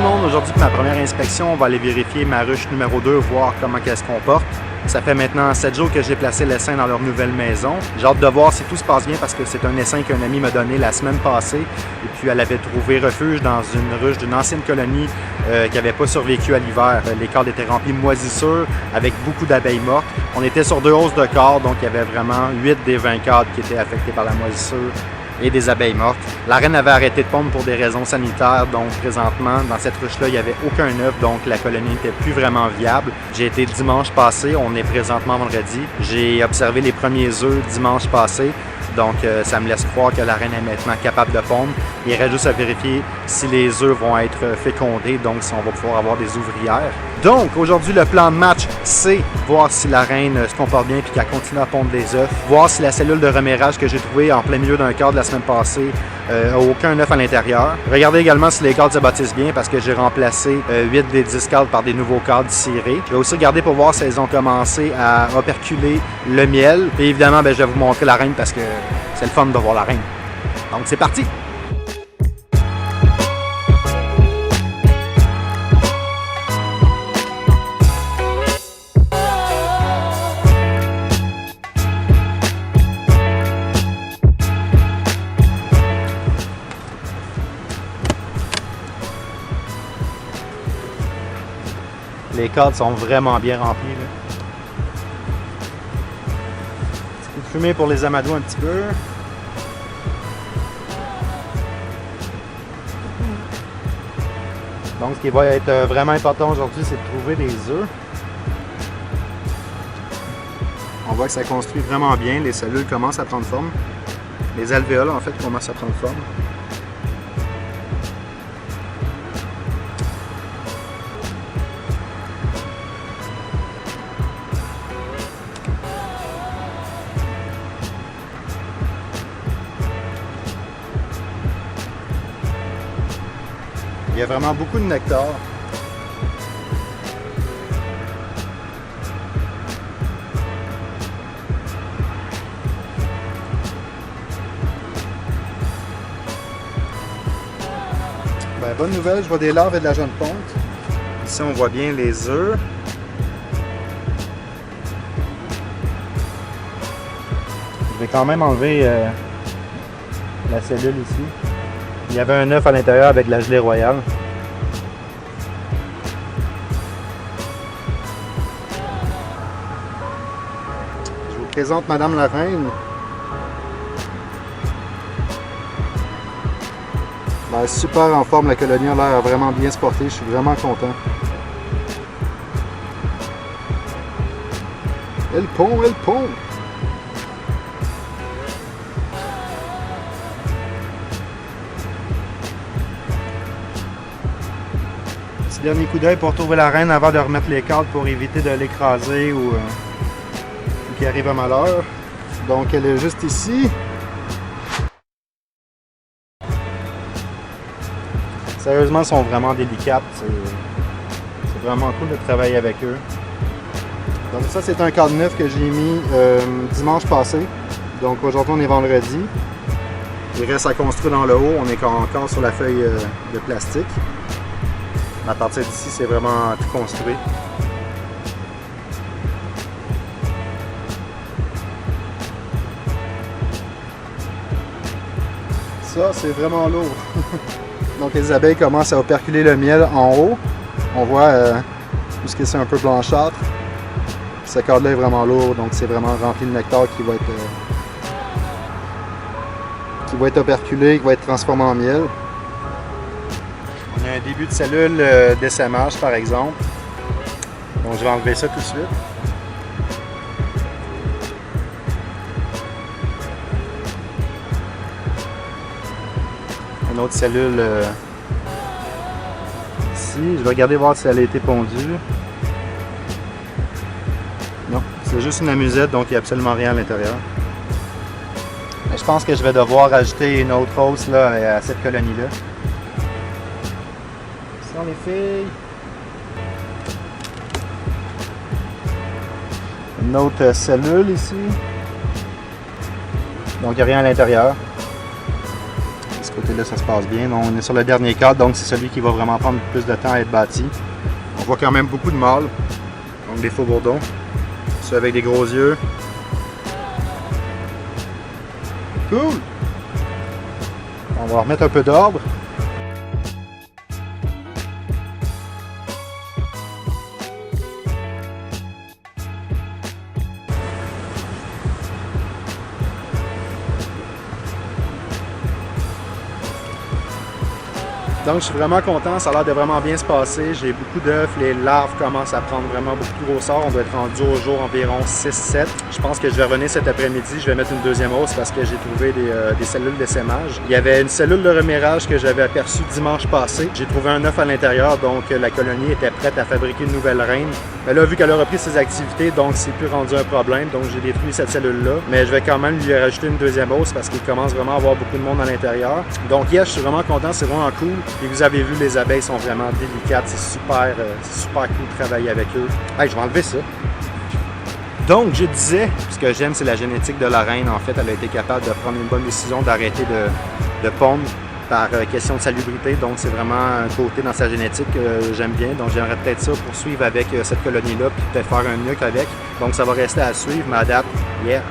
monde, aujourd'hui pour ma première inspection, on va aller vérifier ma ruche numéro 2, voir comment elle se comporte. Ça fait maintenant 7 jours que j'ai placé l'essaim dans leur nouvelle maison. J'ai hâte de voir si tout se passe bien parce que c'est un essaim qu'un ami m'a donné la semaine passée. Et puis elle avait trouvé refuge dans une ruche d'une ancienne colonie qui n'avait pas survécu à l'hiver. Les cadres étaient remplis de moisissures avec beaucoup d'abeilles mortes. On était sur 2 hausses de cadres, donc il y avait vraiment 8 des 20 cadres qui étaient affectés par la moisissure et des abeilles mortes. La reine avait arrêté de pondre pour des raisons sanitaires, donc présentement, dans cette ruche-là, il n'y avait aucun œuf, donc la colonie n'était plus vraiment viable. J'ai été dimanche passé, on est présentement vendredi. J'ai observé les premiers œufs dimanche passé, donc ça me laisse croire que la reine est maintenant capable de pondre. Il reste juste à vérifier si les œufs vont être fécondés, donc si on va pouvoir avoir des ouvrières. Donc, aujourd'hui, le plan de match, c'est voir si la reine se comporte bien et qu'elle continue à pondre des œufs. Voir si la cellule de remération que j'ai trouvée en plein milieu d'un cadre la semaine passée n'a aucun œuf à l'intérieur. Regardez également si les cadres se bâtissent bien parce que j'ai remplacé 8 des 10 cadres par des nouveaux cadres cirés. Je vais aussi regarder pour voir si elles ont commencé à operculer le miel. Et évidemment, je vais vous montrer la reine parce que c'est le fun de voir la reine. Donc, c'est parti! Les cadres sont vraiment bien remplis. Là. Un petit peu de fumée pour les amadouer un petit peu. Donc ce qui va être vraiment important aujourd'hui, c'est de trouver des œufs. On voit que ça construit vraiment bien. Les cellules commencent à prendre forme. Les alvéoles en fait commencent à prendre forme. Il y a vraiment beaucoup de nectar. Bonne nouvelle, je vois des larves et de la jeune ponte. Ici, on voit bien les œufs. Je vais quand même enlever la cellule ici. Il y avait un œuf à l'intérieur avec de la gelée royale. Je vous présente Madame la Reine. Elle est super en forme, la colonie a l'air vraiment bien se porter. Je suis vraiment content. Elle pond, elle pond! Dernier coup d'œil pour trouver la reine avant de remettre les cadres pour éviter de l'écraser ou qu'il arrive un malheur. Donc elle est juste ici. Sérieusement, elles sont vraiment délicates. C'est vraiment cool de travailler avec eux. Donc ça, c'est un cadre neuf que j'ai mis dimanche passé. Donc aujourd'hui, on est vendredi. Il reste à construire dans le haut. On est encore sur la feuille de plastique. À partir d'ici, c'est vraiment tout construit. Ça, c'est vraiment lourd. Donc les abeilles commencent à operculer le miel en haut. On voit tout ce qui est un peu blanchâtre. Ce cadre-là est vraiment lourd, donc c'est vraiment rempli de nectar qui va être operculé, qui va être transformé en miel. On a un début de cellule d'essaimage par exemple. Donc je vais enlever ça tout de suite. Une autre cellule ici. Je vais regarder voir si elle a été pondue. Non, c'est juste une amusette, donc il n'y a absolument rien à l'intérieur. Je pense que je vais devoir ajouter une autre hausse là, à cette colonie-là. Ce sont les filles. Une autre cellule ici. Donc il n'y a rien à l'intérieur. ce côté-là, ça se passe bien. Donc, on est sur le dernier cadre, donc c'est celui qui va vraiment prendre plus de temps à être bâti. On voit quand même beaucoup de mâles, donc des faux bourdons. Ceux avec des gros yeux. Cool! On va remettre un peu d'ordre. Donc je suis vraiment content, ça a l'air de vraiment bien se passer. J'ai beaucoup d'œufs, les larves commencent à prendre vraiment beaucoup de grosseur. On doit être rendu au jour environ 6-7. Je pense que je vais revenir cet après-midi, je vais mettre une deuxième hausse parce que j'ai trouvé des cellules d'essaimage. Il y avait une cellule de remirage que j'avais aperçue dimanche passé. J'ai trouvé un œuf à l'intérieur, donc la colonie était prête à fabriquer une nouvelle reine. Mais là, vu qu'elle a repris ses activités, donc c'est plus rendu un problème. Donc j'ai détruit cette cellule-là. Mais je vais quand même lui rajouter une deuxième hausse parce qu'il commence vraiment à avoir beaucoup de monde à l'intérieur. Donc yes, je suis vraiment content, c'est vraiment cool. Et vous avez vu, les abeilles sont vraiment délicates. C'est super cool de travailler avec eux. Hey, je vais enlever ça. Donc, je disais, ce que j'aime, c'est la génétique de la reine. En fait, elle a été capable de prendre une bonne décision d'arrêter de pondre par question de salubrité. Donc, c'est vraiment un côté dans sa génétique que j'aime bien. Donc, j'aimerais peut-être ça poursuivre avec cette colonie-là, puis peut-être faire un nuque avec. Donc, ça va rester à suivre, mais à date, yeah!